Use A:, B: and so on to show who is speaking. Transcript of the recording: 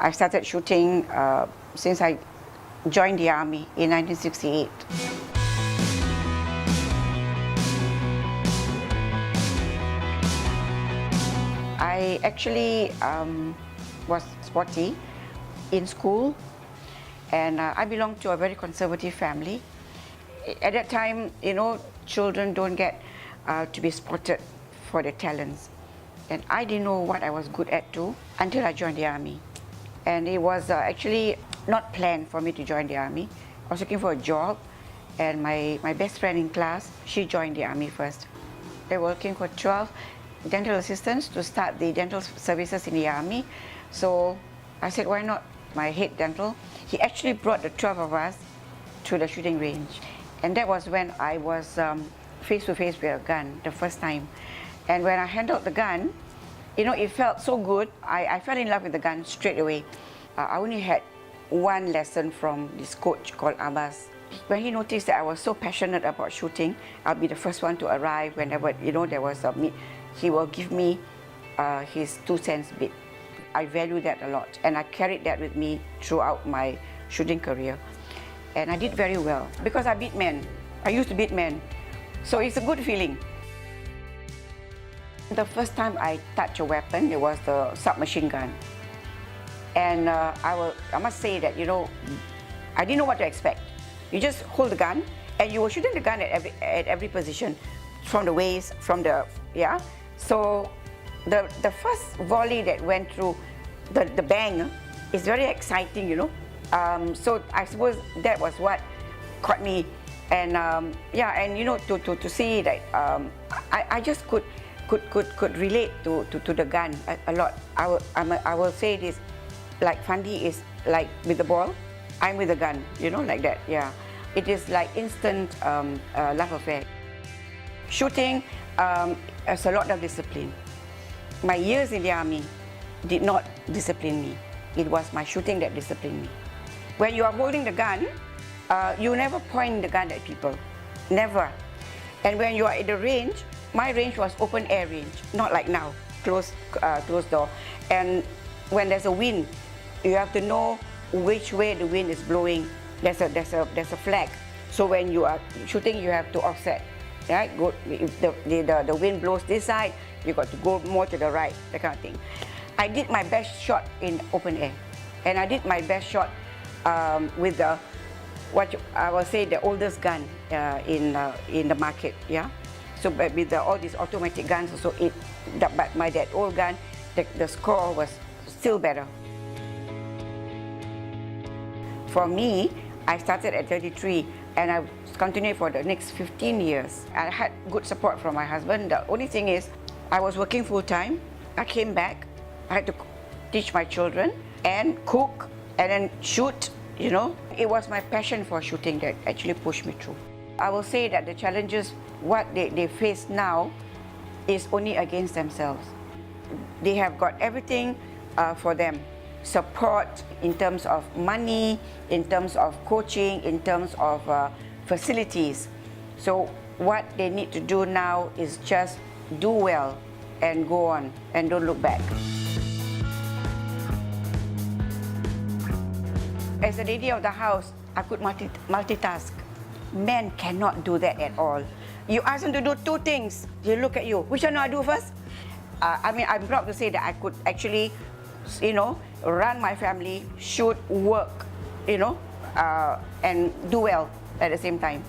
A: I started shooting since I joined the army in 1968. I actually was sporty in school, and I belong to a very conservative family. At that time, children don't get to be spotted for their talents. And I didn't know what I was good at too until I joined the army. And it was actually not planned for me to join the army. I was looking for a job, and my best friend in class, she joined the army first. They were looking for 12 dental assistants to start the dental services in the army. So I said, why not? My head dental, he actually brought the 12 of us to the shooting range. And that was when I was face to face with a gun, the first time. And when I handled the gun, it felt so good. I fell in love with the gun straight away. I only had one lesson from this coach called Abbas. When he noticed that I was so passionate about shooting, I'll be the first one to arrive whenever, there was a meet. He will give me his 2 cents bit. I value that a lot, and I carried that with me throughout my shooting career. And I did very well, because I beat men. I used to beat men. So it's a good feeling. The first time I touched a weapon, it was the submachine gun. And I must say that, I didn't know what to expect. You just hold the gun, and you were shooting the gun at every position, from the waist, from the, yeah. So the first volley that went through, the bang, is very exciting, So I suppose that was what caught me. And to see that I just could relate to the gun a lot. I will say this, like Fandi is like with the ball, I'm with the gun, like that, yeah. It is like instant love affair. Shooting has a lot of discipline. My years in the army did not discipline me. It was my shooting that disciplined me. When you are holding the gun, you never point the gun at people, never. And when you are at the range, my range was open air range, not like now, closed door. And when there's a wind, you have to know which way the wind is blowing. There's a flag. So when you are shooting, you have to offset, right? Go, if the wind blows this side, you got to go more to the right, that kind of thing. I did my best shot in open air, and I did my best shot with I will say the oldest gun in the market, yeah. So with all these automatic guns, also but that old gun, the score was still better. For me, I started at 33, and I continued for the next 15 years. I had good support from my husband. The only thing is, I was working full-time. I came back. I had to teach my children and cook and then shoot, It was my passion for shooting that actually pushed me through. I will say that the challenges, what they face now, is only against themselves. They have got everything for them. Support in terms of money, in terms of coaching, in terms of facilities. So what they need to do now is just do well and go on and don't look back. As a lady of the house, I could multitask. Men cannot do that at all. You ask them to do 2 things, they look at you. Which one do I do first? I'm proud to say that I could actually, run my family, shoot, work, and do well at the same time.